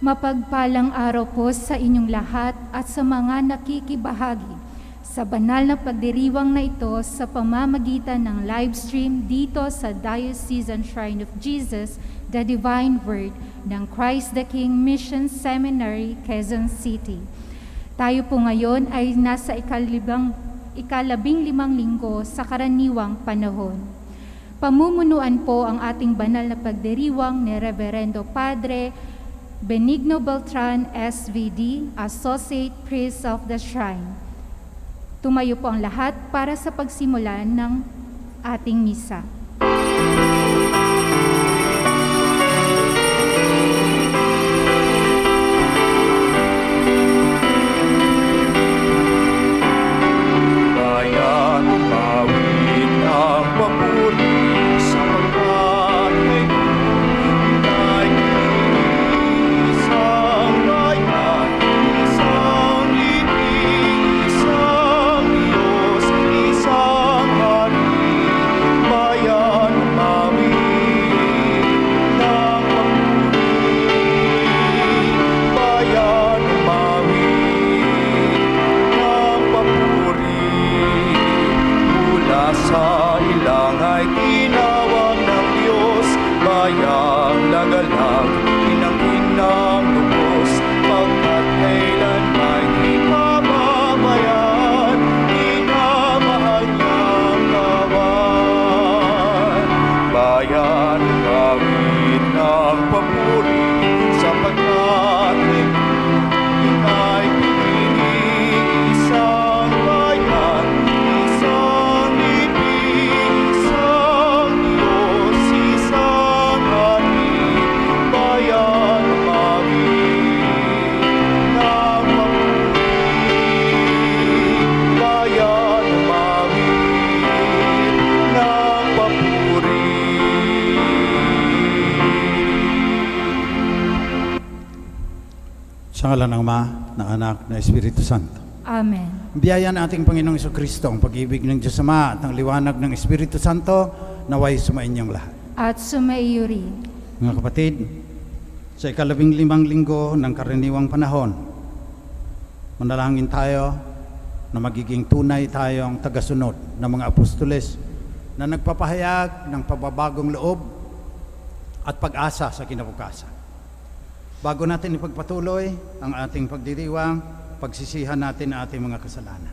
Mapagpalang araw po sa inyong lahat at sa mga nakikibahagi sa banal na pagdiriwang na ito sa pamamagitan ng live stream dito sa Diocesan Shrine of Jesus, the Divine Word ng Christ the King Mission Seminary, Quezon City. Tayo po ngayon ay nasa ikalabing limang linggo sa karaniwang panahon. Pamumunuan po ang ating banal na pagdiriwang ni Reverendo Padre Benigno Beltran, SVD, Associate Priest of the Shrine. Tumayo po ang lahat para sa pagsimulan ng ating misa. Sa ngalan ng Ama, ng Anak, ng Espiritu Santo. Amen. Biyaya ng ating Panginoong Jesucristo, ang pag-ibig ng Diyos Ama at ang liwanag ng Espiritu Santo, naway sumainyong lahat. At sumaiyo rin. Mga kapatid, sa ikalabing limang linggo ng karaniwang panahon, manalangin tayo na magiging tunay tayong tagasunod ng mga apostoles na nagpapahayag ng pababagong loob at pag-asa sa kinabukasan. Bago natin ipagpatuloy ang ating pagdiriwang, pagsisihan natin ang ating mga kasalanan.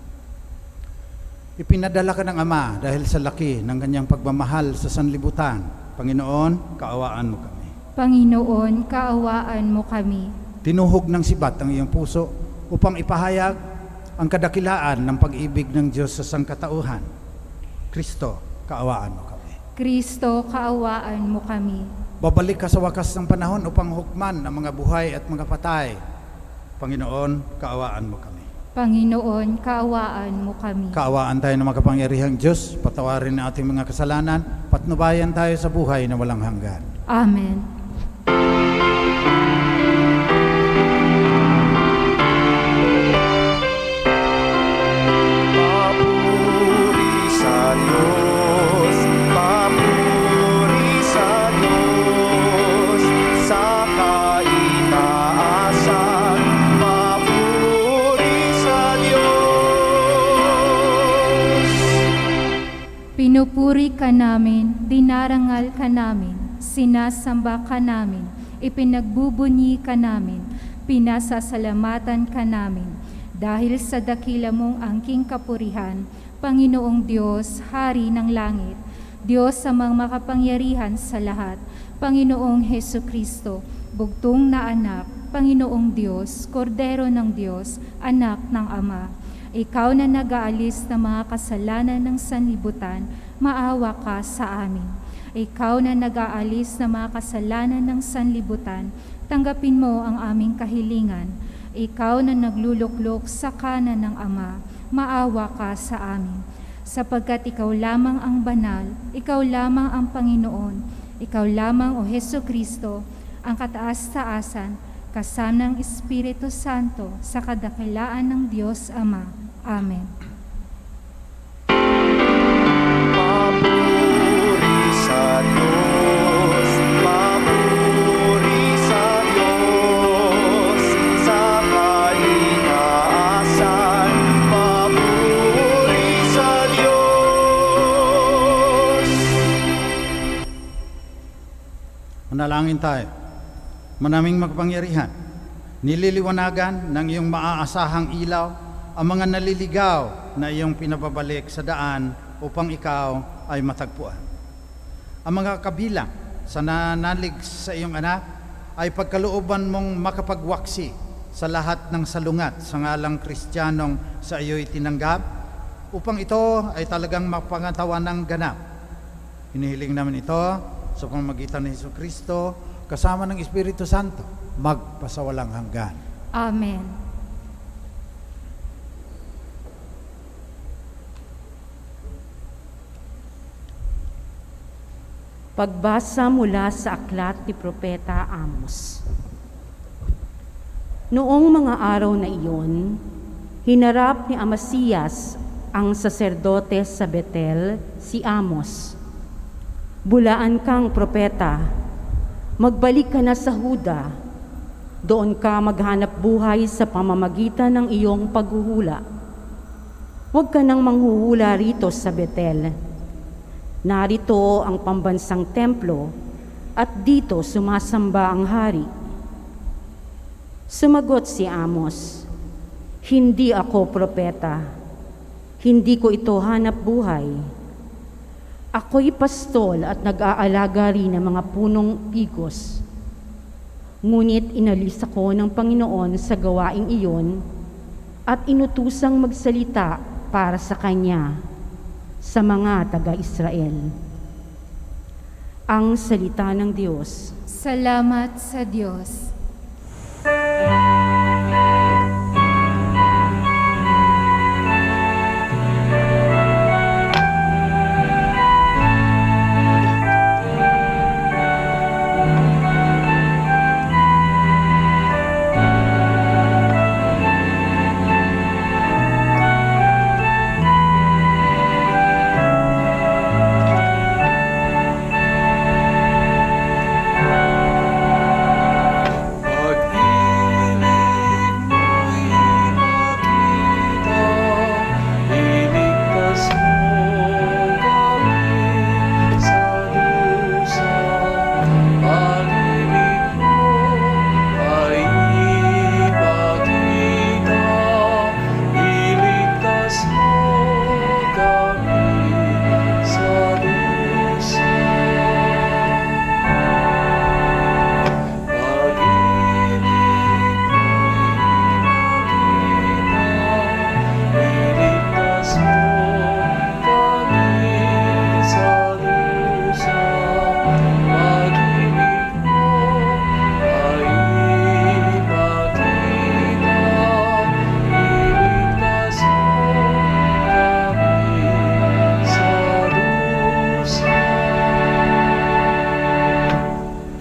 Ipinadala ka ng Ama dahil sa laki ng kanyang pagmamahal sa sanlibutan. Panginoon, kaawaan mo kami. Panginoon, kaawaan mo kami. Tinuhog ng sibat ang iyong puso upang ipahayag ang kadakilaan ng pag-ibig ng Diyos sa sangkatauhan. Kristo, kaawaan mo kami. Kristo, kaawaan mo kami. Babalik ka sa wakas ng panahon upang hukman ang mga buhay at mga patay. Panginoon, kaawaan mo kami. Panginoon, kaawaan mo kami. Kaawaan tayo ng makapangyarihang Diyos, patawarin ang ating mga kasalanan, patnubayan tayo sa buhay na walang hanggan. Amen. Papuri sa Diyos, papuri sa Diyos, sa kaitaasan, papuri sa Diyos. Pinupuri ka namin, dinarangal ka namin, sinasamba ka namin, ipinagbubunyi ka namin, pinasasalamatan ka namin. Dahil sa dakila mong angking kapurihan, Panginoong Diyos, Hari ng langit, Diyos amang makapangyarihan sa lahat, Panginoong Hesukristo, bugtong na anak, Panginoong Diyos, Kordero ng Diyos, anak ng Ama. Ikaw na nag-aalis ng mga kasalanan ng sanlibutan, maawa ka sa amin. Ikaw na nag-aalis ng mga kasalanan ng sanlibutan, tanggapin mo ang aming kahilingan. Ikaw na nagluluklok sa kanan ng Ama, maawa ka sa amin. Sapagkat ikaw lamang ang banal, ikaw lamang ang Panginoon, ikaw lamang o Hesukristo, ang kataas-taasan, kasama ng Espiritu Santo, sa kadakilaan ng Diyos Ama. Amen. Papuri sa Diyos, papuri sa Diyos. Manalangin tayo. Manaming makapangyarihan, nililiwanagan ng iyong maaasahang ilaw ang mga naliligaw na iyong pinababalik sa daan upang ikaw ay matagpuan. Ang mga kabilang sa nanalig sa iyong anak ay pagkalooban mong makapagwaksi sa lahat ng salungat sa ngalang Kristiyanong sa iyo'y tinanggap upang ito ay talagang mapangatawan ng ganap. Hinihiling namin ito sa pamamagitan ni Jesucristo kasama ng Espiritu Santo magpasawalang hanggan. Amen. Pagbasa mula sa aklat ni Propeta Amos. Noong mga araw na iyon, hinarap ni Amasiyas ang saserdote sa Betel, si Amos. Bulaan kang propeta, magbalik ka na sa Huda, doon ka maghanap buhay sa pamamagitan ng iyong paghuhula. Huwag ka nang manghuhula rito sa Betel. Narito ang pambansang templo at dito sumasamba ang hari. Sumagot si Amos, hindi ako propeta, hindi ko ito hanap buhay. Ako'y pastol at nag-aalaga rin ng mga punong pigos. Ngunit inalis ako ng Panginoon sa gawaing iyon at inutusang magsalita para sa Kanya sa mga taga-Israel. Ang salita ng Diyos. Salamat sa Diyos.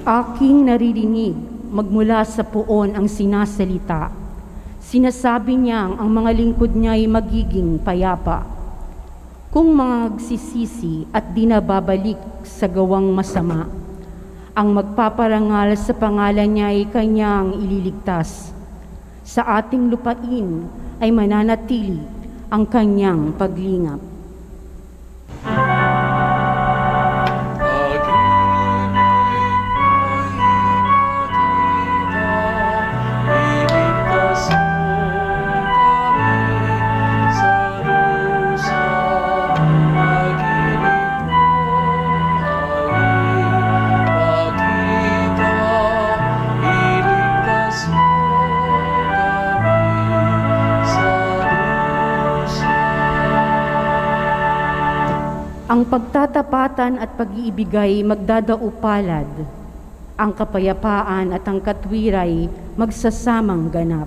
Aking naririnig magmula sa puon ang sinasalita. Sinasabi niyang ang mga lingkod niya ay magiging payapa. Kung magsisisi at di na babalik sa gawang masama, ang magpaparangal sa pangalan niya ay kanyang ililigtas. Sa ating lupain ay mananatili ang kanyang paglingap. Ang pagtatapatan at pag-iibigay magdadaupalad, ang kapayapaan at ang katwiray magsasamang ganap.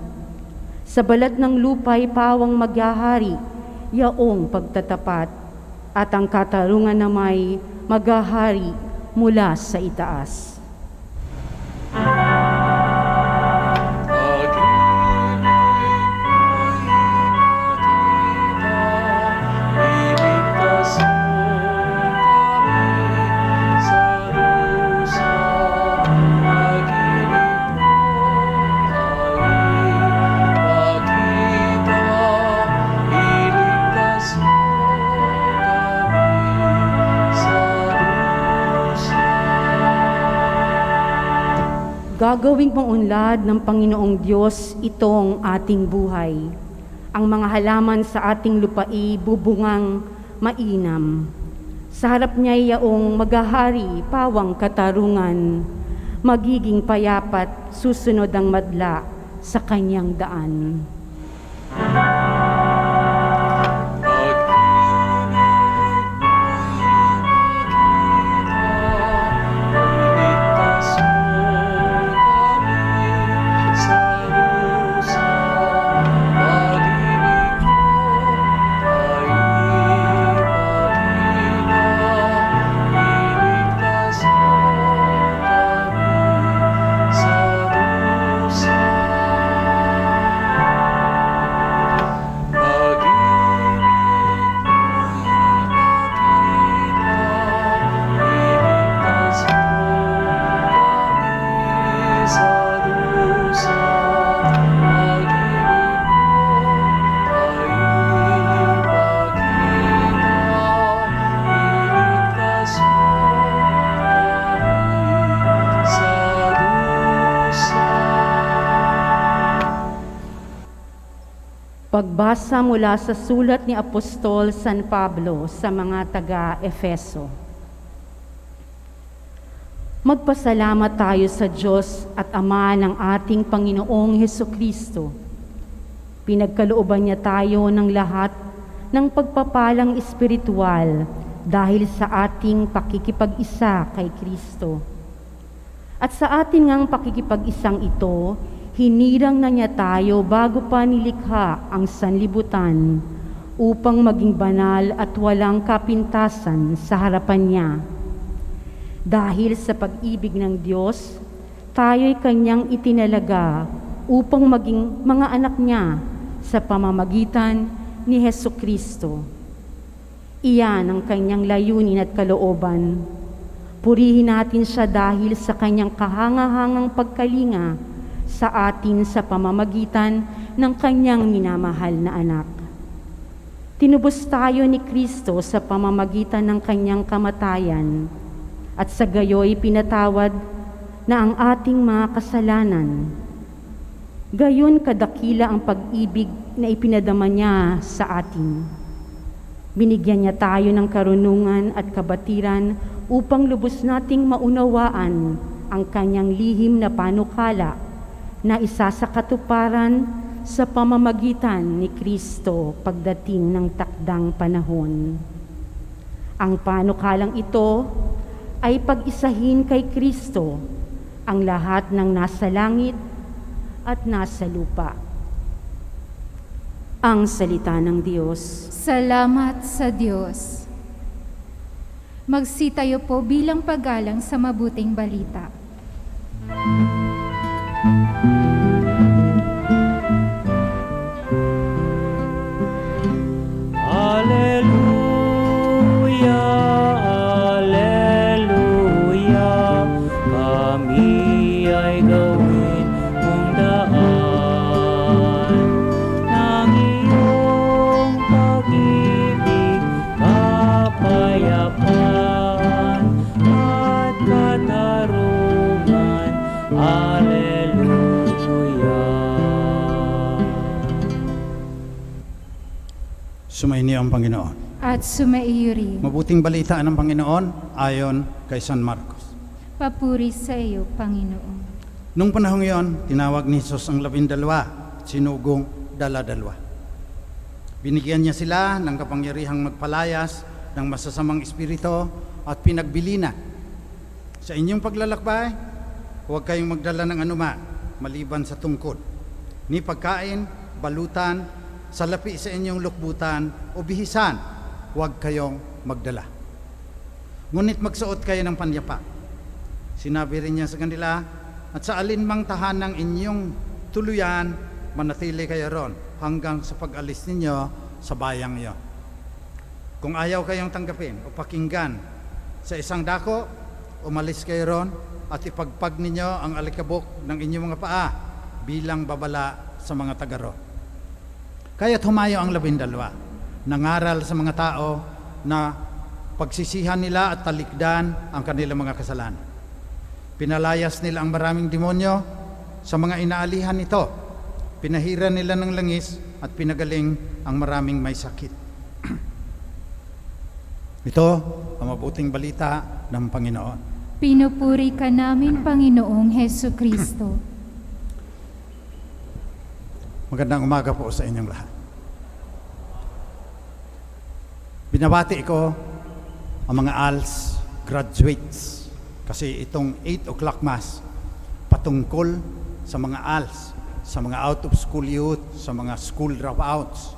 Sa balat ng lupa'y pawang maghahari, yaong pagtatapat, at ang katarungan na may maghahari mula sa itaas. Gagawing maunlad ng Panginoong Diyos itong ating buhay. Ang mga halaman sa ating lupai bubungang mainam. Sa harap niya yaong maghahari, pawang katarungan, magiging payapat, susunod ang madla sa kanyang daan. Pagbasa mula sa sulat ni Apostol San Pablo sa mga taga-Efeso. Magpasalamat tayo sa Diyos at Ama ng ating Panginoong Hesukristo. Pinagkalooban niya tayo ng lahat ng pagpapalang espiritual dahil sa ating pakikipag-isa kay Kristo. At sa ating ngang pakikipag-isang ito, hinirang na niya tayo bago pa nilikha ang sanlibutan upang maging banal at walang kapintasan sa harapan niya. Dahil sa pag-ibig ng Diyos, tayo'y kanyang itinalaga upang maging mga anak niya sa pamamagitan ni Hesukristo. Iyan ang kanyang layunin at kalooban. Purihin natin siya dahil sa kanyang kahangahangang pagkalinga sa atin sa pamamagitan ng kanyang minamahal na anak. Tinubos tayo ni Kristo sa pamamagitan ng kanyang kamatayan at sa gayoy pinatawad na ang ating mga kasalanan. Gayon kadakila ang pag-ibig na ipinadama niya sa atin. Binigyan niya tayo ng karunungan at kabatiran upang lubos nating maunawaan ang kanyang lihim na panukala na isa sa katuparan sa pamamagitan ni Kristo pagdating ng takdang panahon. Ang panukalang ito ay pag-isahin kay Kristo ang lahat ng nasa langit at nasa lupa. Ang salita ng Diyos. Salamat sa Diyos. Magsitayo po bilang paggalang sa mabuting balita. Alleluia, alleluia, kami ay gawin mong daan ng iyong pag-ibig, kapayapaan at katarungan. Alleluia. Sumainyo ang Panginoon. At sumaiyo rin. Mabuting balita ng Panginoon ayon kay San Marcos. Papuri sa iyo, Panginoon. Nung panahong iyon, tinawag ni Jesus ang 12 at sinugong 12. Binigyan niya sila ng kapangyarihang magpalayas ng masasamang espiritu at pinagbilina. Sa inyong paglalakbay, huwag kayong magdala ng anuma maliban sa tungkod, ni pagkain, balutan, salapi sa inyong lukbutan o bihisan, huwag kayong magdala. Ngunit magsuot kayo ng panyapa. Sinabi rin niya sa kanila, at sa alinmang tahanang inyong tuluyan, manatili kayo ron hanggang sa pag-alis ninyo sa bayang iyon. Kung ayaw kayong tanggapin o pakinggan sa isang dako, umalis kayo ron at ipagpag ninyo ang alikabok ng inyong mga paa bilang babala sa mga taga ron. Kaya't humayo ang 12, nangaral sa mga tao na pagsisihan nila at talikdan ang kanilang mga kasalanan. Pinalayas nila ang maraming demonyo sa mga inaalihan nito. Pinahira nila ng langis at pinagaling ang maraming may sakit. Ito ang mabuting balita ng Panginoon. Pinupuri ka namin, Panginoong Hesu Kristo. Magandang umaga po sa inyong lahat. Binabati ko ang mga ALS graduates kasi itong 8 o'clock mass patungkol sa mga ALS, sa mga out of school youth, sa mga school dropouts.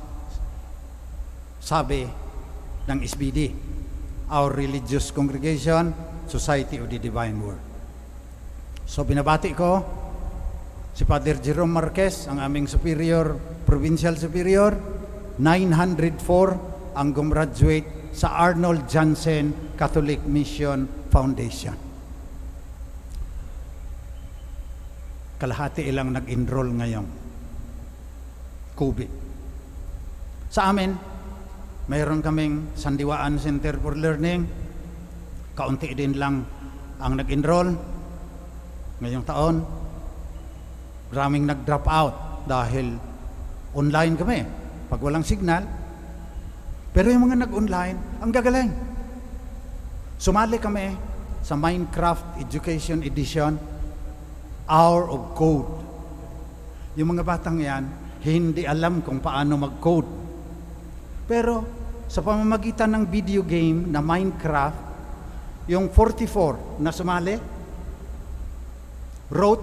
Sabi ng SBD, Our Religious Congregation, Society of the Divine Word. So binabati ko si Father Jerome Marquez, ang aming superior, provincial superior. 904 ang gumraduate sa Arnold Jansen Catholic Mission Foundation. Kalahati ilang nag-enroll ngayong COVID. Sa amin, mayroon kaming Sandiwaan Center for Learning. Kaunti din lang ang nag-enroll ngayong taon. Maraming nag-drop out dahil online kami. Pag walang signal. Pero yung mga nag-online, ang gagaling. Sumali kami sa Minecraft Education Edition, Hour of Code. Yung mga batang yan, hindi alam kung paano mag-code. Pero sa pamamagitan ng video game na Minecraft, yung 44 na sumali, wrote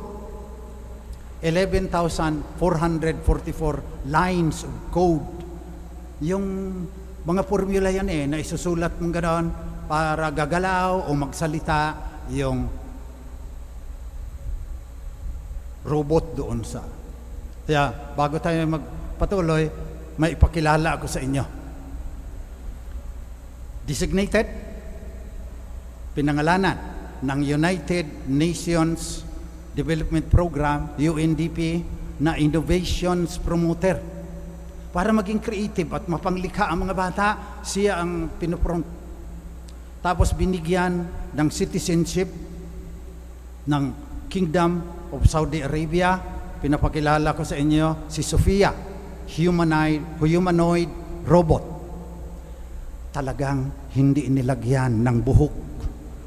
11,444 lines of code. Yung mga formula yan na isusulat mong gano'n para gagalaw o magsalita yung robot doon sa. Kaya bago tayo magpatuloy, may ipakilala ako sa inyo. Designated, pinangalanan ng United Nations Development Program, UNDP, na Innovations Promoter. Para maging creative at mapanglikha ang mga bata, siya ang pinupront. Tapos binigyan ng citizenship ng Kingdom of Saudi Arabia. Pinapakilala ko sa inyo si Sophia, humanoid robot. Talagang hindi nilagyan ng buhok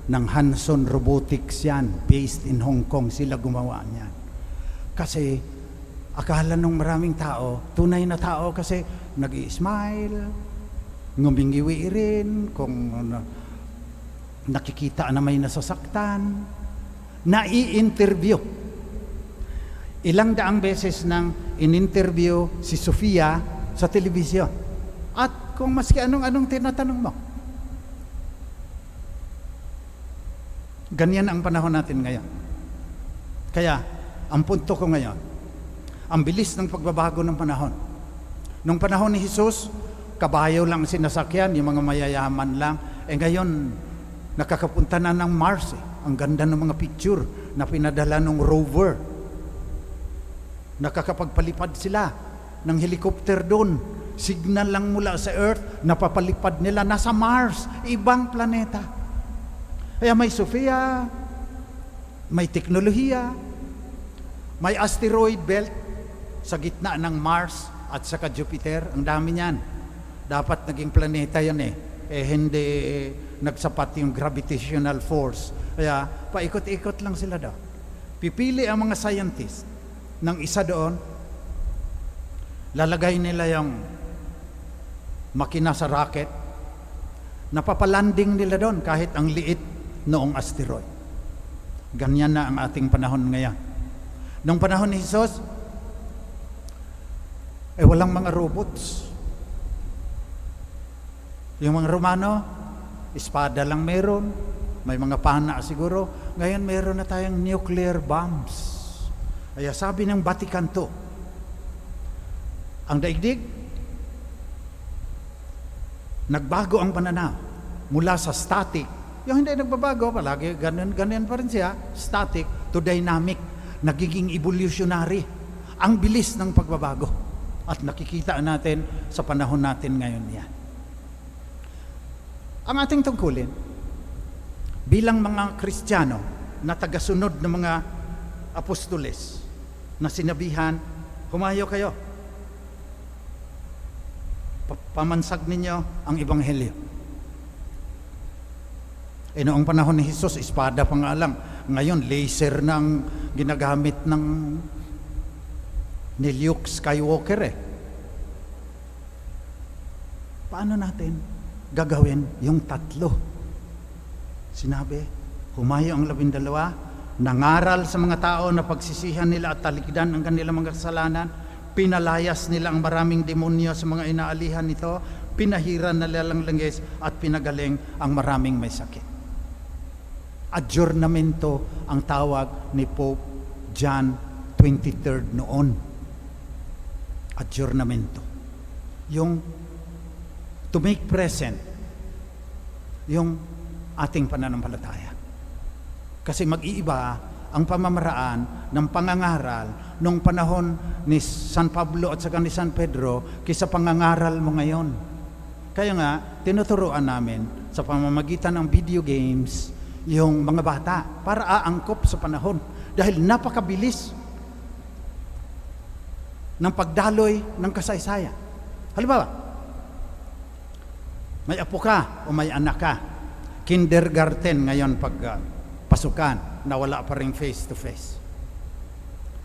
ng Hanson Robotics yan. Based in Hong Kong sila gumawa niyan. Kasi akala nung maraming tao, tunay na tao kasi nag-i-smile, ngumingiwi rin, kung nakikita na may nasasaktan, nai-interview. Ilang daang beses nang in-interview si Sofia sa telebisyon. At kung maski anong tinatanong mo. Ganyan ang panahon natin ngayon. Kaya, ang punto ko ngayon, ang bilis ng pagbabago ng panahon. Nung panahon ni Jesus, kabayo lang sinasakyan, yung mga mayayaman lang. Ngayon, nakakapunta na ng Mars. Ang ganda ng mga picture na pinadala ng rover. Nakakapagpalipad sila ng helicopter doon. Signal lang mula sa Earth, napapalipad nila nasa Mars, ibang planeta. Kaya may Sophia, may teknolohiya, may asteroid belt sa gitna ng Mars at saka Jupiter. Ang dami niyan. Dapat naging planeta yan hindi nagsapat yung gravitational force. Kaya paikot-ikot lang sila daw. Pipili ang mga scientist ng isa doon, lalagay nila yung makina sa rocket, napapalanding nila doon kahit ang liit noong asteroid. Ganyan na ang ating panahon ngayon. Nung panahon ni Jesus, walang mga robots. Yung mga Romano, espada lang meron, may mga pana siguro. Ngayon meron na tayong nuclear bombs. Kaya sabi ng Vatican II, ang daigdig, nagbago ang pananaw mula sa static. Yung hindi nagbabago, palagi ganyan pa rin siya, static to dynamic, nagiging evolutionary. Ang bilis ng pagbabago. At nakikita natin sa panahon natin ngayon yan. Ang ating tungkulin, bilang mga Kristiyano, na tagasunod ng mga apostoles na sinabihan, humayo kayo. Pamansag ninyo ang ebanghelyo. Noong panahon ni Jesus, espada pa nga lang. Ngayon, laser na ang ginagamit ni Luke Skywalker Paano natin gagawin yung tatlo? Sinabi, humayo ang 12, nangaral sa mga tao na pagsisihan nila at talikdan ang kanilang mga kasalanan, pinalayas nila ang maraming demonyo sa mga inaalihan nito, pinahiran nila lang langis at pinagaling ang maraming may sakit. Adjournamento ang tawag ni Pope John 23 noon. Adjournamento. Yung to make present yung ating pananampalataya. Kasi mag-iiba ang pamamaraan ng pangangaral nung panahon ni San Pablo at saka ni San Pedro kaysa pangangaral mo ngayon. Kaya nga, tinuturuan namin sa pamamagitan ng video games yung mga bata para aangkop sa panahon. Dahil napakabilis ng pagdaloy ng kasaysayan. Halimbawa, may apo ka o may anak ka, kindergarten ngayon pasukan, na wala pa rin face-to-face.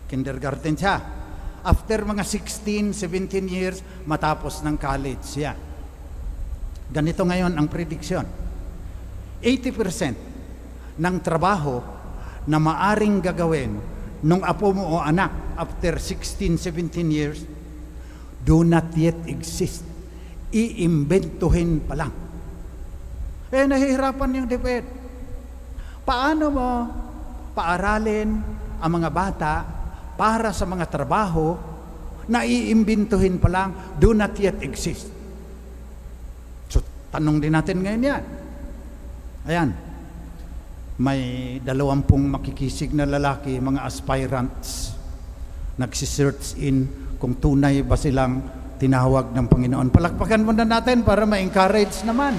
Kindergarten siya. After mga 16, 17 years, matapos ng college siya. Ganito ngayon ang prediction. 80% ng trabaho na maaring gagawin nung apo mo o anak after 16, 17 years do not yet exist. Iimbentuhin pa lang. Nahihirapan yung DepEd. Paano mo paaralin ang mga bata para sa mga trabaho na iimbintuhin pa lang, do not yet exist? So, tanong din natin ngayon yan. Ayan. May 20 makikisig na lalaki, mga aspirants, nagsisearch in kung tunay ba silang tinawag ng Panginoon. Palakpakan muna natin para ma-encourage naman.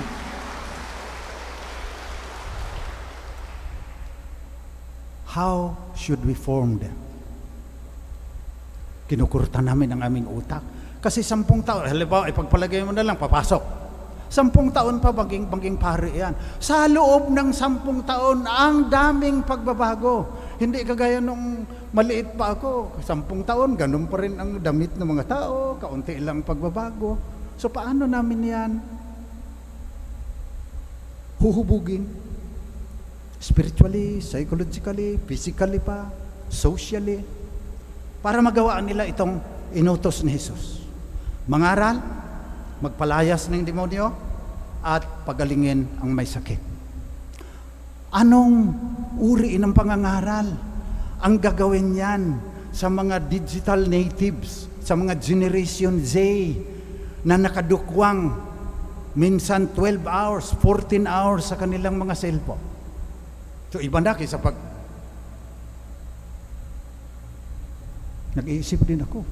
How should we form them? Kinukurta namin ang aming utak. Kasi 10 taon, halimbawa, ipagpalagay mo na lang, papasok. 10 taon pa baging pari yan. Sa loob ng 10 taon, ang daming pagbabago. Hindi kagaya nung maliit pa ako. 10 taon, ganun pa rin ang damit ng mga tao, kaunti lang pagbabago. So paano namin yan huhubugin? Spiritually, psychologically, physically pa, socially, para magawaan nila itong inutos ni Jesus. Mangaral, magpalayas ng demonyo, at pagalingin ang may sakit. Anong uri ng pangangaral ang gagawin yan sa mga digital natives, sa mga Generation Z na nakadukwang minsan 12 hours, 14 hours sa kanilang mga cellphone? So iba na kaysa pag nag-iisip din ako.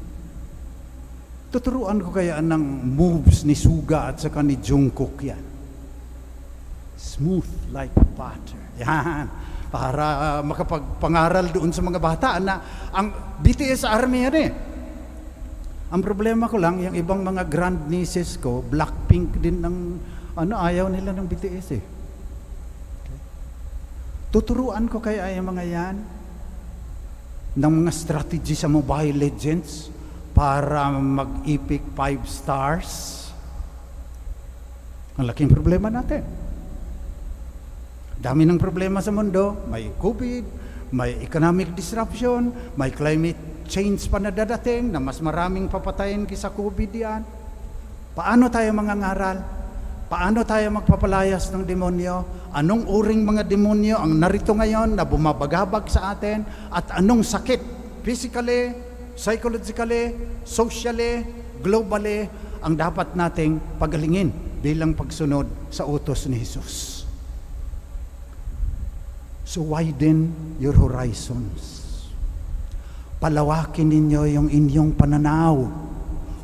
Tuturuan ko kaya ng moves ni Suga at saka ni Jungkook yan. Smooth like butter. Yan. Para makapagpangaral doon sa mga bata na ang BTS Army yan Ang problema ko lang, yung ibang mga grand nieces ko, Blackpink din ng ayaw nila ng BTS Okay. Tuturuan ko kaya yung mga yan ng mga strategy sa Mobile Legends para mag-epic 5 stars. Ang laking problema natin. Dami ng problema sa mundo. May COVID, may economic disruption, may climate change pa na dadating na mas maraming papatayin kaysa COVID yan. Paano tayo mangangaral? Paano tayo magpapalayas ng demonyo? Anong uring mga demonyo ang narito ngayon na bumabagabag sa atin? At anong sakit? Physically, psychologically, socially, globally, ang dapat nating pagalingin bilang pagsunod sa utos ni Jesus. So widen your horizons. Palawakin ninyo yung inyong pananaw.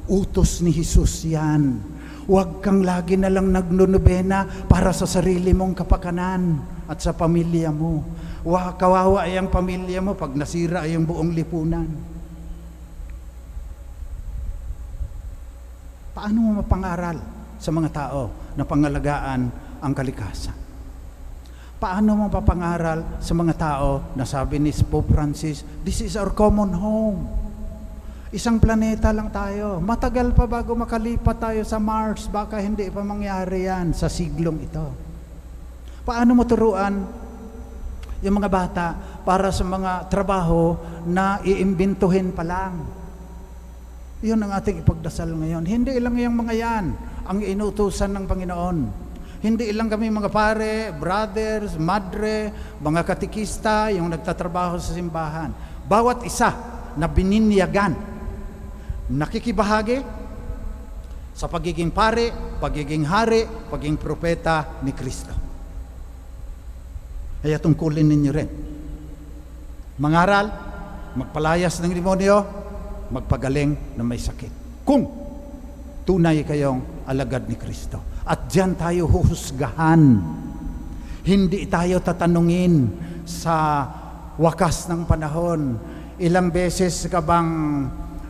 Utos ni Jesus yan. Huwag kang lagi na lang nagnunubena para sa sarili mong kapakanan at sa pamilya mo. Kawawa ay ang pamilya mo pag nasira ay ang buong lipunan. Paano mo mapangaral sa mga tao na pangalagaan ang kalikasan? Paano mo mapangaral sa mga tao na sabi ni Pope Francis, this is our common home. Isang planeta lang tayo. Matagal pa bago makalipat tayo sa Mars. Baka hindi pa mangyari yan sa siglong ito. Paano mo turuan yung mga bata para sa mga trabaho na iimbintuhin pa lang? Yun ang ating ipagdasal ngayon. Hindi lang yung mga yan ang inutusan ng Panginoon. Hindi lang kami mga pare, brothers, madre, mga katikista, yung nagtatrabaho sa simbahan. Bawat isa na bininyagan, nakikibahagi sa pagiging pare, pagiging hari, pagiging propeta ni Kristo. Kaya tungkulin ninyo rin. Mangaral, magpalayas ng demonyo, magpagaling na may sakit. Kung tunay kayong alagad ni Kristo. At diyan tayo huhusgahan. Hindi tayo tatanungin sa wakas ng panahon. Ilang beses ka bang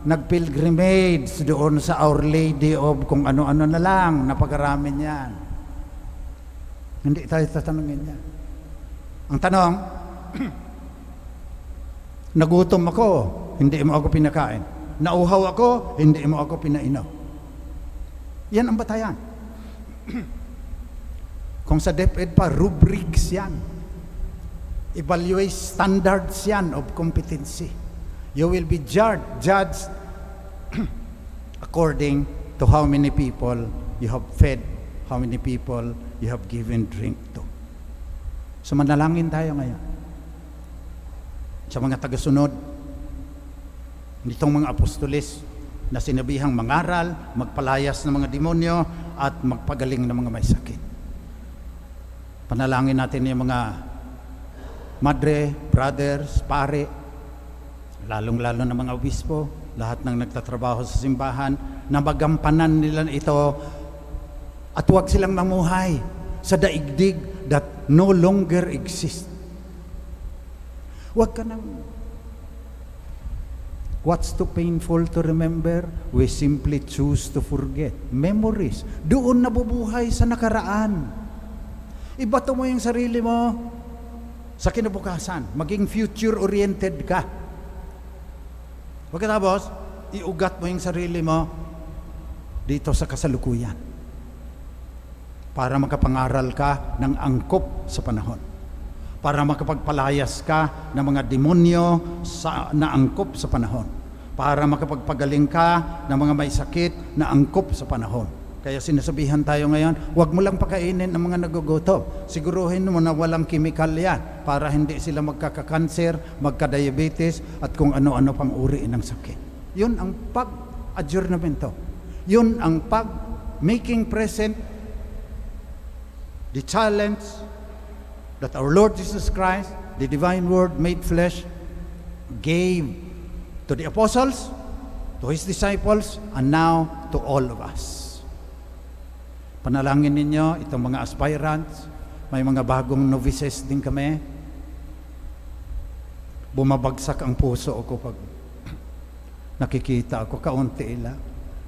nagpilgrimage doon sa Our Lady of kung ano-ano na lang, napakarami niyan. Hindi tayo tatanungin yan. Ang tanong, nagutom ako, hindi mo ako pinakain. Nauhaw ako, hindi mo ako pinainom. Yan ang batayan. Kung sa DepEd pa, rubrics yan. Evaluate standards yan of competency. You will be judged according to how many people you have fed, how many people you have given drink to. So manalangin tayo ngayon sa mga tagasunod nitong mga apostoles na sinabihang mangaral, magpalayas ng mga demonyo at magpagaling ng mga may sakit. Panalangin natin yung mga madre, brothers, pare, lalong-lalo ng mga obispo, lahat ng nagtatrabaho sa simbahan, na magampanan nila ito at huwag silang mamuhay sa daigdig that no longer exists. Huwag ka nang, what's too painful to remember, we simply choose to forget. Memories, doon nabubuhay sa nakaraan. Ibato mo yung sarili mo sa kinabukasan, maging future-oriented ka. Pagkatapos, iugat mo yung sarili mo dito sa kasalukuyan para makapangaral ka ng angkop sa panahon, para makapagpalayas ka ng mga demonyo na angkop sa panahon, para makapagpagaling ka ng mga may sakit na angkop sa panahon. Kaya sinasabihan tayo ngayon, huwag mo lang pakainin ang mga nagugutom. Siguruhin mo na walang chemical yan para hindi sila magkakakanser, magka-diabetes at kung ano-ano pang uri ng sakit. Yun ang pag-adjournamento. Yun ang making present the challenge that our Lord Jesus Christ, the divine word made flesh, gave to the apostles, to His disciples, and now to all of us. Panalangin ninyo itong mga aspirants, may mga bagong novices din kami. Bumabagsak ang puso ko pag nakikita ako, kaunti lang.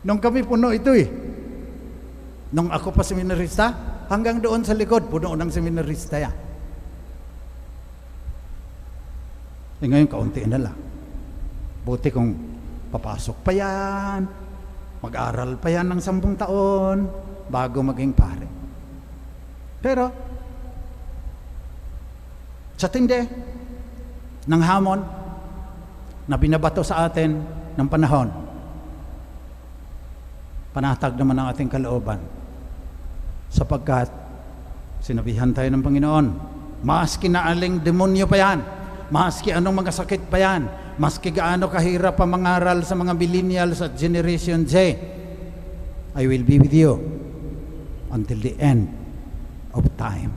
Nung kami puno ito nung ako pa seminarista, hanggang doon sa likod, puno ng seminarista yan. Ngayon, kaunti na lang. Buti kung papasok pa yan, mag-aral pa yan ng 10 taon, bago maging pare. Pero, sa tindi ng hamon na binabato sa atin ng panahon, panatag naman ang ating kalooban sapagkat sinabihan tayo ng Panginoon, maski na aling demonyo pa yan, maski anong mga sakit pa yan, maski gaano kahirap pa mangaral sa mga millennials at Generation Z, I will be with you until the end of time.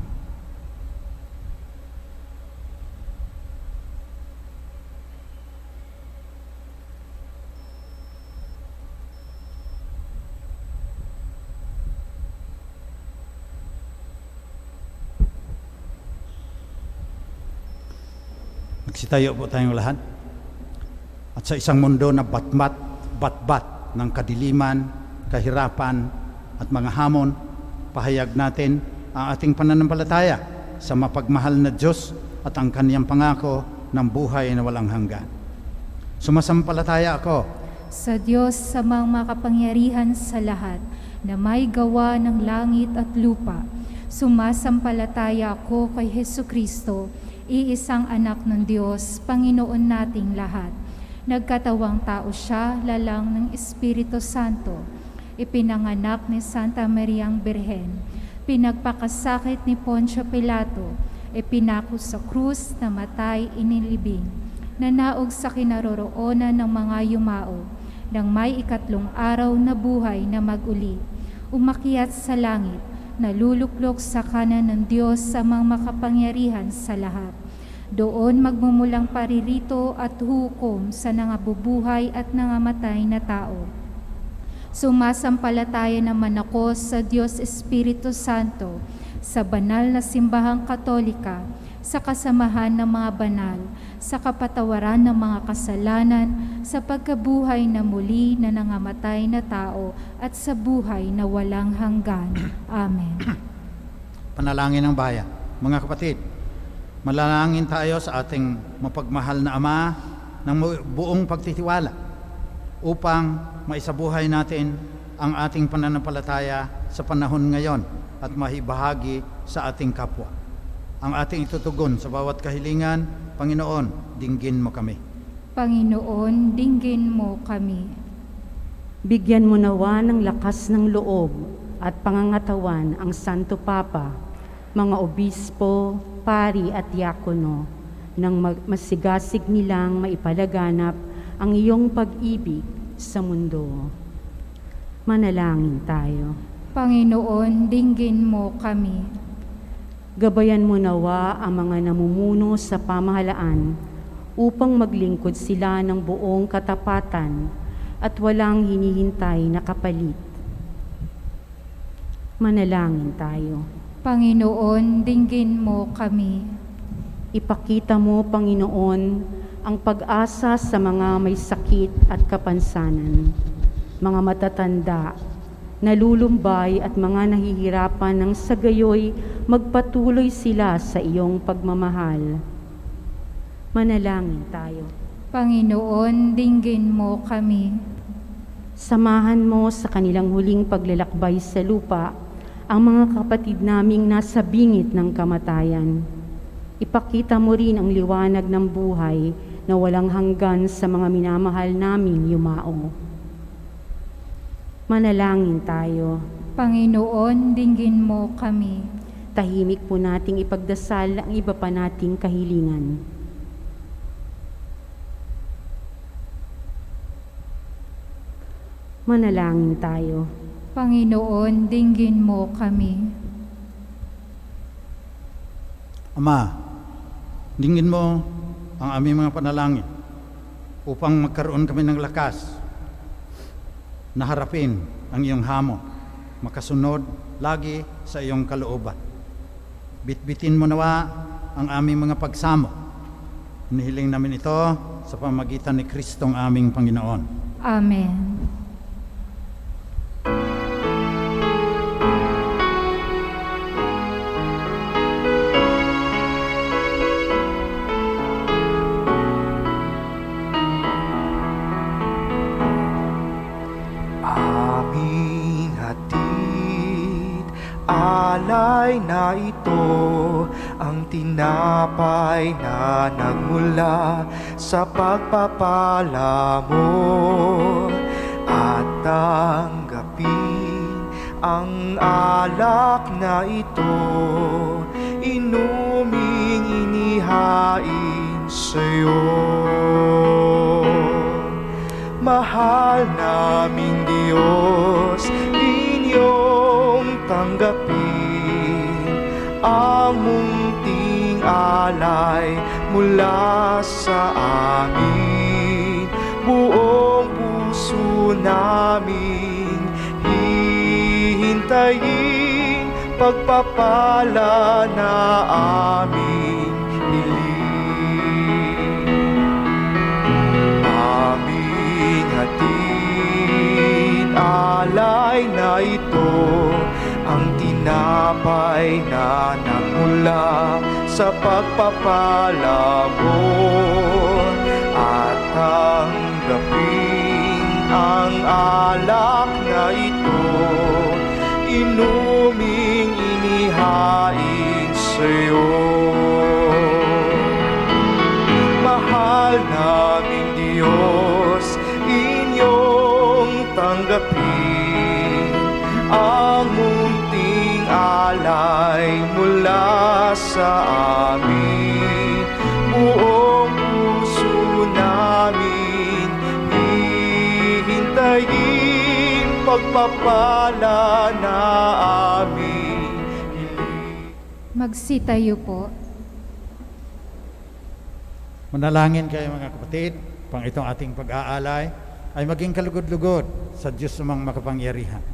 Magsitayo po tayong lahat. At sa isang mundo na batbat ng kadiliman, kahirapan at mga hamon, pahayag natin ang ating pananampalataya sa mapagmahal na Diyos at ang kaniyang pangako ng buhay na walang hanggan. Sumasampalataya ako sa Diyos sa mga makapangyarihan sa lahat na may gawa ng langit at lupa. Sumasampalataya ako kay Hesukristo, iisang anak ng Diyos, Panginoon nating lahat. Nagkatawang tao siya, lalang ng Espiritu Santo. Ipinanganak ni Santa Mariang Birhen. Pinagpakasakit ni Poncio Pilato. Ipinako sa krus, namatay, inilibing. Nanaog sa kinaroroonan ng mga yumao. Nang may ikatlong araw na buhay na mag-uli. Umakyat sa langit, naluluklok sa kanan ng Diyos sa mga makapangyarihan sa lahat. Doon magmumulang paririto at hukom sa nangabubuhay at nangamatay na tao. Sumasampalataya naman ako sa Diyos Espiritu Santo, sa banal na simbahang katolika, sa kasamahan ng mga banal, sa kapatawaran ng mga kasalanan, sa pagkabuhay na muli na nangamatay na tao, at sa buhay na walang hanggan. Amen. Panalangin ng bayan. Mga kapatid, malalangin tayo sa ating mapagmahal na Ama ng buong pagtitiwala upang maisabuhay natin ang ating pananampalataya sa panahon ngayon at mahibahagi sa ating kapwa. Ang ating itutugon sa bawat kahilingan, Panginoon, dinggin mo kami. Panginoon, dinggin mo kami. Bigyan mo nawa ng lakas ng loob at pangangatawan ang Santo Papa, mga obispo, pari at diakono, nang masigasig nilang maipalaganap ang iyong pag-ibig sa mundo. Manalangin tayo. Panginoon, dinggin mo kami. Gabayan mo nawa ang mga namumuno sa pamahalaan upang maglingkod sila ng buong katapatan at walang hinihintay na kapalit. Manalangin tayo. Panginoon, dinggin mo kami. Ipakita mo, Panginoon, ang pag-asa sa mga may sakit at kapansanan, mga matatanda, nalulumbay at mga nahihirapan nang sa gayoy magpatuloy sila sa iyong pagmamahal. Manalangin tayo. Panginoon, dinggin mo kami. Samahan mo sa kanilang huling paglalakbay sa lupa ang mga kapatid naming nasa bingit ng kamatayan. Ipakita mo rin ang liwanag ng buhay na walang hanggan sa mga minamahal naming yumao. Manalangin tayo. Panginoon, dinggin mo kami. Tahimik po nating ipagdasal ang iba pa nating kahilingan. Manalangin tayo. Panginoon, dinggin mo kami. Ama, dinggin mo ang aming mga panalangin upang magkaroon kami ng lakas na harapin ang iyong hamon, makasunod lagi sa iyong kalooban. Bitbitin mo nawa ang aming mga pagsamo. Hinihiling namin ito sa pamamagitan ni Kristong aming Panginoon. Amen. Aming hatid, alay na ito, ang tinapay na nagmula sa pagpapala mo. At tanggapin ang alak na ito, inuming inihain sa'yo. Mahal naming Diyos, inyong tanggapin ang munting alay mula sa amin. Buong puso naming hihintayin pagpapala na aming hiling. ay nanagmula sa pagpapala mo at tanggapin ang alak na ito, inuming inihain sa'yo. Mahal naming Diyos, inyong tanggapin ang munting alay mula sa amin. Buong puso namin hihintayin pagpapala na amin hiling. Magsitayo po. Manalangin kayo mga kapatid, pang itong ating pag-aalay ay maging kalugod-lugod sa Diyos namang makapangyarihan.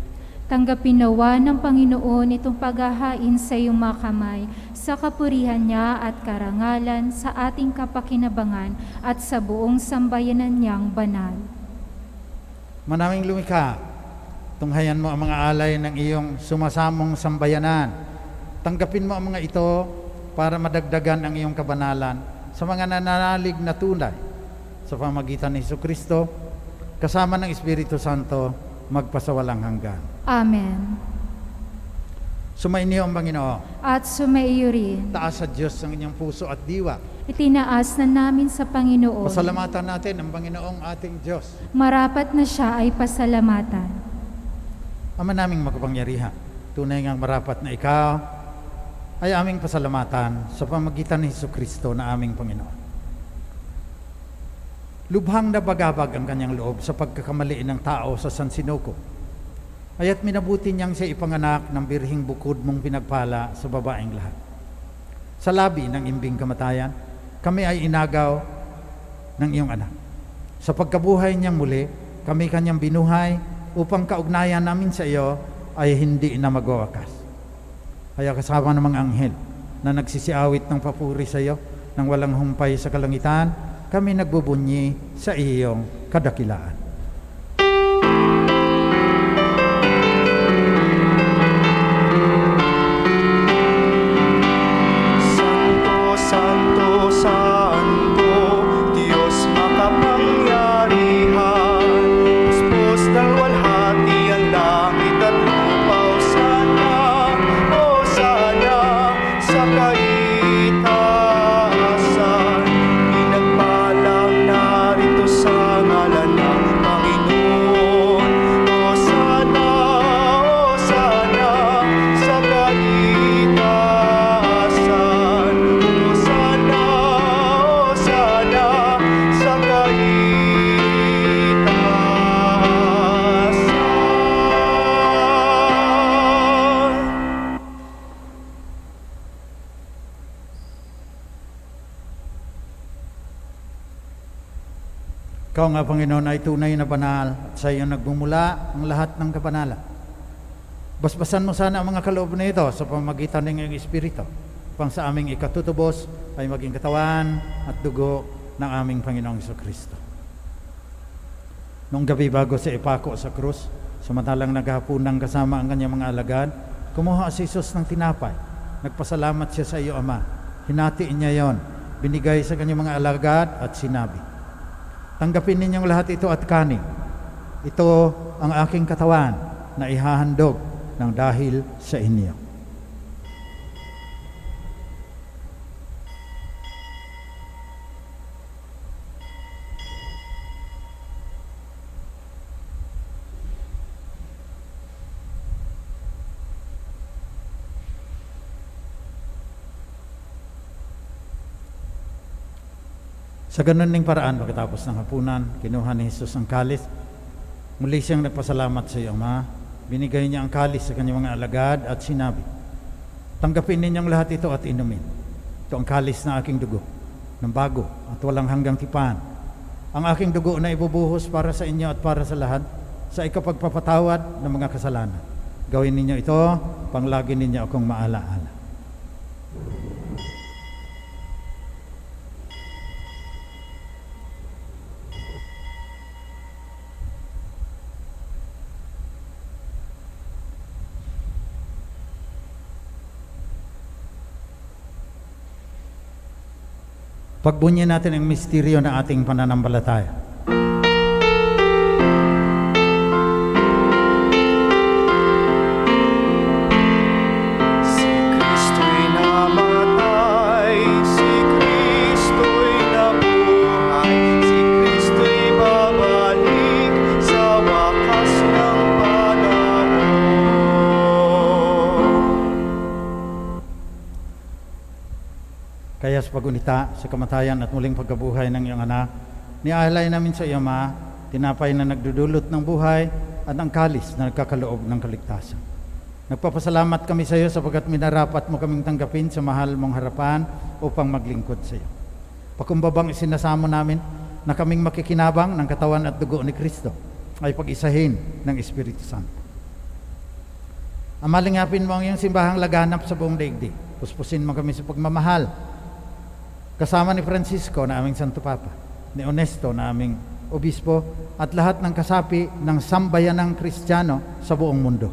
Tanggapin nawa ng Panginoon itong paghahain sa iyong mga kamay sa kapurihan niya at karangalan sa ating kapakinabangan at sa buong sambayanan niyang banal. Manaming lumikha, tunghayan mo ang mga alay ng iyong sumasamong sambayanan. Tanggapin mo ang mga ito para madagdagan ang iyong kabanalan sa mga nananalig na tunay sa pamagitan ni Jesucristo, kasama ng Espiritu Santo, magpasawalang hanggan. Amen. Sumainyo ang Panginoon. At sumaiyo rin. Taas sa Diyos ang inyong puso at diwa. Itinaas na namin sa Panginoon. Pasalamatan natin ang Panginoong ating Diyos. Marapat na siya ay pasalamatan. Ama naming makapangyarihan, tunay ngang marapat na ikaw ay aming pasalamatan sa pamagitan ni Jesucristo na aming Panginoon. Lubhang nabagabag ang kanyang loob sa pagkakamaliin ng tao sa San Sinuko. Aya't minabuti niyang siya ipanganak ng birhing bukod mong pinagpala sa babaeng lahat. Sa labi ng imbing kamatayan, kami ay inagaw ng iyong anak. Sa pagkabuhay niyang muli, kami kanyang binuhay upang kaugnayan namin sa iyo ay hindi na magwawakas. Kaya kasama ng mga anghel na nagsisiawit ng papuri sa iyo nang walang humpay sa kalangitan, kami nagbubunyi sa iyong kadakilaan. Santo, Santo, Santo, Diyos makapangyarihan, puspos ng walhati ang langit at lupa. Hosana sa kaitaasan, pinagpalang narito sa ngalan ng Panginoon. Hosana, Hosana sa kaitaasan, Hosana, Hosana sa kaitaasan. Ikaw nga, Panginoon, ay tunay na banal at sa iyo nagmumula ang lahat ng kabanalan. Basbasan mo sana ang mga kaloob na ito sa pamagitan ng iyong Espiritu, upang sa aming ikatutubos ay maging katawan at dugo ng aming Panginoong Jesucristo. Noong gabi bago siya ipako sa krus, samantalang naghahapunan kasama ang kanyang mga alagad, kumuha si Jesus ng tinapay. Nagpasalamat siya sa iyo, Ama. Hinatiin niya yon, binigay sa kanyang mga alagad at sinabi, tanggapin ninyong lahat ito at kanin. Ito ang aking katawan na ihahandog ng dahil sa inyo. Sa ganun ning paraan, pagkatapos ng hapunan, kinuha ni Jesus ang kalis. Muli siyang nagpasalamat sa iyo, Ama. Binigay niya ang kalis sa kanyang mga alagad at sinabi, tanggapin ninyong lahat ito at inumin. Ito ang kalis na aking dugo, ng bago at walang hanggang tipan. Ang aking dugo na ibubuhos para sa inyo at para sa lahat, sa ikapagpapatawad ng mga kasalanan. Gawin ninyo ito, panglagi ninyo akong maalaala. Pagbunyi natin ang misteryo ng ating pananampalataya. Si Kristo'y namatay, si Kristo'y nabuhay, si Kristo'y babalik sa wakas ng panahon. Kaya sa pagunita, sa kamatayan at muling pagkabuhay ng iyong anak, niaalay namin sa iyo, Ma, tinapay na nagdudulot ng buhay at ang kalis na nagkakaloob ng kaligtasan. Nagpapasalamat kami sa iyo sapagkat minarapat mo kaming tanggapin sa mahal mong harapan upang maglingkod sa iyo. Pakumbabang isinasamo namin na kaming makikinabang ng katawan at dugo ni Kristo ay pag-isahin ng Espiritu Santo. Amalingapin mo ang iyong simbahang laganap sa buong daigdig. Puspusin mo kami sa pagmamahal. Kasama ni Francisco na aming Santo Papa, ni Onesto na aming Obispo, at lahat ng kasapi ng sambayanang Kristiyano sa buong mundo.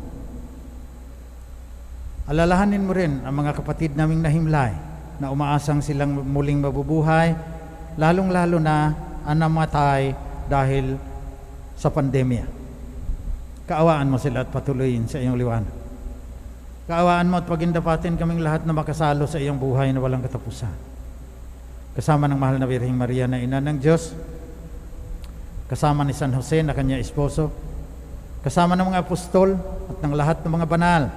Alalahanin mo rin ang mga kapatid naming nahimlay na umaasang silang muling mabubuhay, lalong-lalo na ang namatay dahil sa pandemya. Kaawaan mo sila at patuloyin sa iyong liwanag. Kaawaan mo at pagindapatin kaming lahat na makasalo sa iyong buhay na walang katapusan. Kasama ng mahal na Birheng Maria na ina ng Diyos, kasama ni San Jose na kanya esposo, kasama ng mga apostol at ng lahat ng mga banal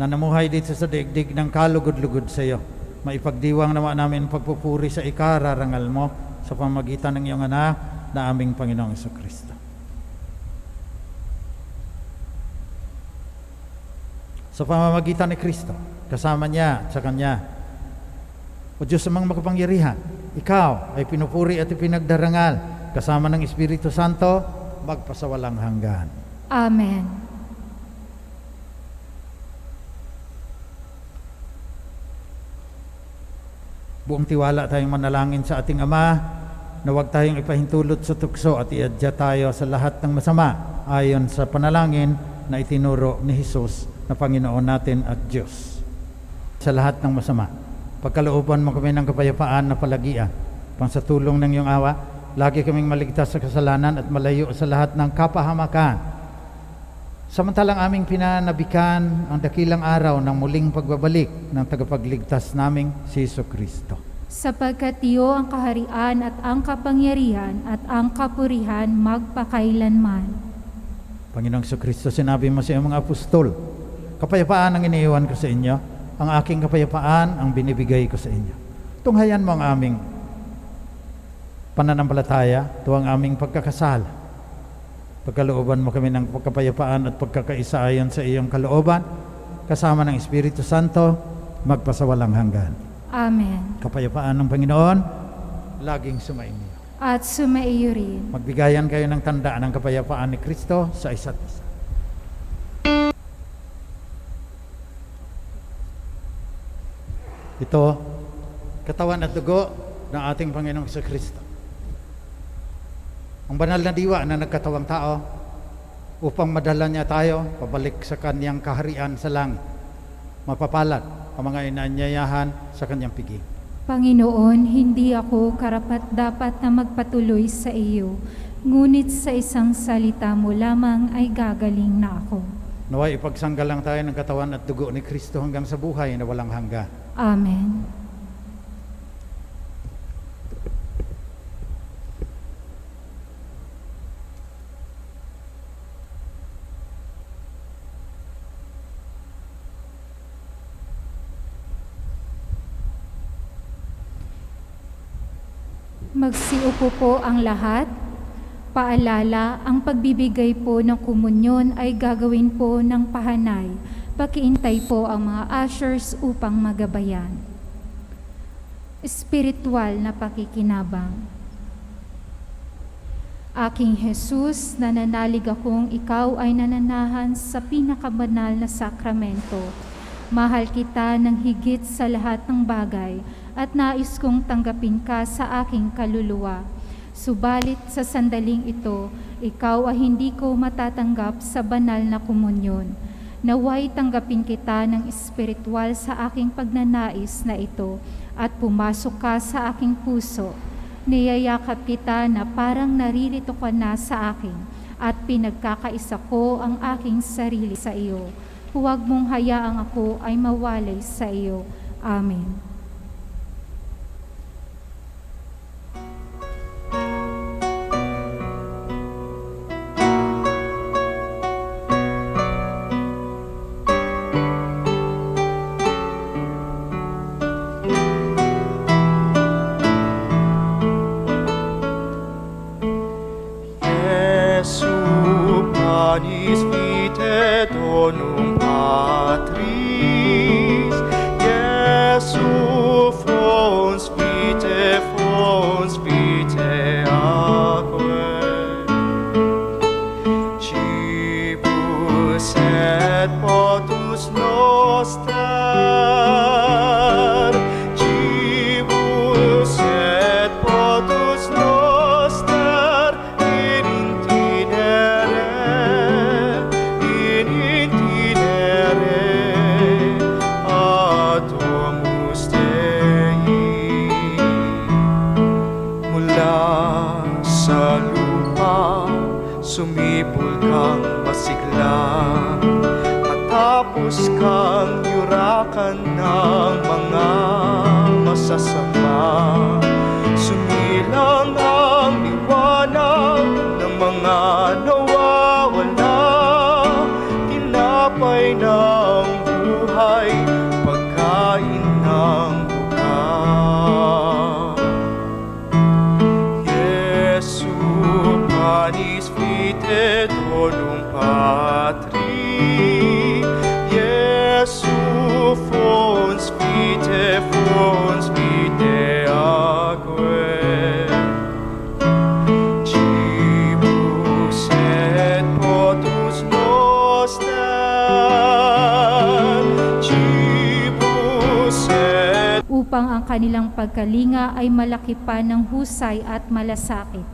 na namuhay dito sa daigdig ng kalugod-lugod sa iyo. Maipagdiwang naman namin pagpupuri sa ikararangal mo sa pamamagitan ng iyong anak na aming Panginoong Jesucristo. Sa pamamagitan ni Kristo, kasama niya at sa kanya, o Diyos amang makapangyarihan, ikaw ay pinupuri at ipinagdarangal kasama ng Espiritu Santo magpasawalang hanggan. Amen. Buong tiwala tayong manalangin sa ating Ama na huwag tayong ipahintulot sa tukso at iadya tayo sa lahat ng masama ayon sa panalangin na itinuro ni Jesus na Panginoon natin at Diyos. Sa lahat ng masama, pagkalooban mo kami ng kapayapaan na palagian, pang sa tulong ng iyong awa, lagi kaming maligtas sa kasalanan at malayo sa lahat ng kapahamakan. Samantalang aming pinanabikan ang dakilang araw ng muling pagbabalik ng tagapagligtas naming si Jesucristo. Sapagkat iyo ang kaharian at ang kapangyarihan at ang kapurihan magpakailanman. Panginoong Jesucristo, sinabi mo sa iyong mga apostol, kapayapaan ang iniiwan ko sa inyo, ang aking kapayapaan ang binibigay ko sa inyo. Tunghayan mo ang aming pananampalataya, ito ang aming pagkakasala. Pagkalooban mo kami ng pagkapayapaan at pagkakaisa ayon sa iyong kalooban, kasama ng Espiritu Santo, magpasawalang hanggan. Amen. Kapayapaan ng Panginoon, laging sumainyo. At sumaiyo rin. Magbigayan kayo ng tandaan ng kapayapaan ni Kristo sa isa't isa. Ito, katawan at dugo ng ating Panginoong Jesucristo. Ang banal na diwa na nagkatawang tao upang madala niya tayo pabalik sa kanyang kaharian sa langit. Mapapalad ang mga inaanyayahan sa kanyang piging. Panginoon, hindi ako karapat-dapat na magpatuloy sa iyo, ngunit sa isang salita mo lamang ay gagaling na ako. Naway ipagsanggalang tayo ng katawan at dugo ni Kristo hanggang sa buhay na walang hanggan. Amen. Magsiupo po ang lahat. Paalala, ang pagbibigay po ng komunyon ay gagawin po ng pahanay. Pakiintay po ang mga ushers upang magabayan. Espiritual na pakikinabang. Aking Jesus, nananalig akong ikaw ay nananahan sa pinakabanal na sakramento. Mahal kita ng higit sa lahat ng bagay at nais kong tanggapin ka sa aking kaluluwa. Subalit sa sandaling ito, ikaw ay hindi ko matatanggap sa banal na komunyon. Naway tanggapin kita ng espiritual sa aking pagnanais na ito at pumasok ka sa aking puso. Niyayakap kita na parang naririto ka na sa akin at pinagkakaisa ko ang aking sarili sa iyo. Huwag mong hayaang ako ay mawalay sa iyo. Amen. Panis vitae donum Patris, Iesu fons vitae aquae. Cibus et potus noster, cibus et potus noster, in intinere ad domus Dei. Mula sa lupa, sumibol kang masigla, matapos kang yurakan ng mga masasama. Sumilang ang liwanag ng mga nawawala, tinapay ng buhay, pagkain ng bukas. Iesu panis vitae donum Patri, Iesu fons vitae aquae. Cibus et potus noster, cibus et Upang ang kanilang pagkalinga ay malaki pa ng husay at malasakit.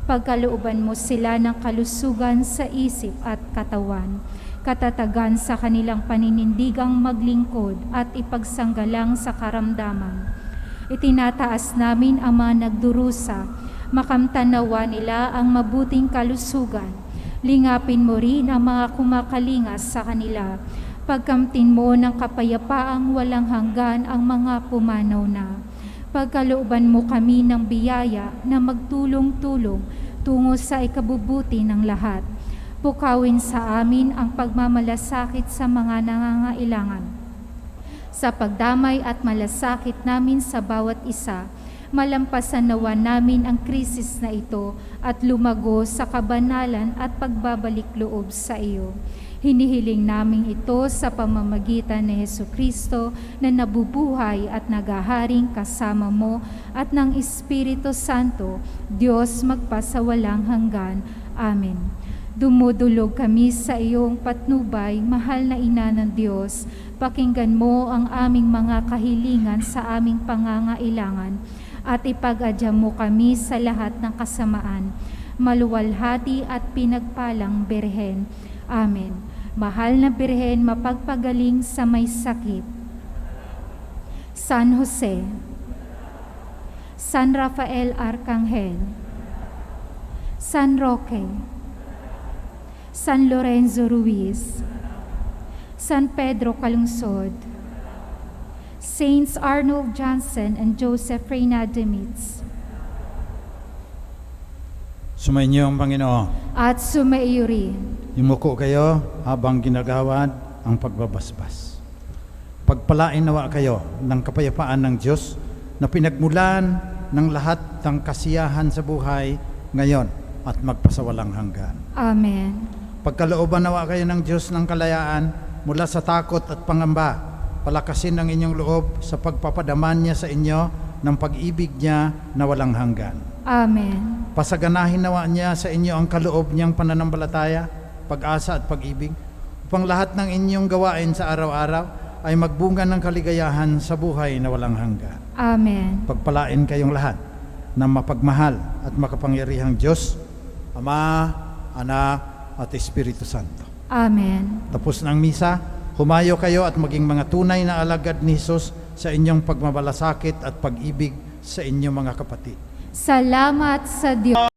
Pagkalooban mo sila ng kalusugan sa isip at katawan, katatagan sa kanilang paninindigang maglingkod at ipagsanggalang sa karamdaman. Itinataas namin ang mga nagdurusa, makamtanawa nila ang mabuting kalusugan. Lingapin mo rin ang mga kumakalingas sa kanila. Pagkamtin mo ng kapayapaang walang hanggan ang mga pumanaw na. Pagkalooban mo kami ng biyaya na magtulong-tulong tungo sa ikabubuti ng lahat. Pukawin sa amin ang pagmamalasakit sa mga nangangailangan. Sa pagdamay at malasakit namin sa bawat isa, malampasan nawa namin ang krisis na ito at lumago sa kabanalan at pagbabalik loob sa iyo. Hinihiling namin ito sa pamamagitan ni Jesucristo na nabubuhay at nagaharing kasama mo at ng Espiritu Santo, Diyos magpasawalang hanggan. Amen. Dumudulog kami sa iyong patnubay, mahal na Ina ng Diyos. Pakinggan mo ang aming mga kahilingan sa aming pangangailangan at ipag-adya mo kami sa lahat ng kasamaan. Maluwalhati at pinagpalang Birhen. Amen. Mahal na Birhen, mapagpagaling sa may sakit. San Jose, San Rafael Arcangel, San Roque, San Lorenzo Ruiz, San Pedro Calungsod, Saints Arnold Johnson and Joseph Reyna Demitz, Sumainyo ang Panginoon. at sumaiyo rin. Yumuko kayo habang ginagawad ang pagbabasbas. Pagpalain nawa kayo ng kapayapaan ng Diyos na pinagmulan ng lahat ng kasiyahan sa buhay ngayon at magpasawalang hanggan. Amen. Pagkalooban nawa kayo ng Diyos ng kalayaan mula sa takot at pangamba. Palakasin ang inyong loob sa pagpapadaman niya sa inyo ng pag-ibig niya na walang hanggan. Amen. Pasaganahin nawa niya sa inyo ang kaloob niyang pananampalataya, pag-asa at pag-ibig, upang lahat ng inyong gawain sa araw-araw ay magbunga ng kaligayahan sa buhay na walang hanggan. Amen. Pagpalain kayong lahat ng mapagmahal at makapangyarihang Diyos, Ama, Anak, at Espiritu Santo. Amen. Tapos ng misa, humayo kayo at maging mga tunay na alagad ni Jesus sa inyong pagmabalasakit at pag-ibig sa inyong mga kapatid. Salamat sa Diyos.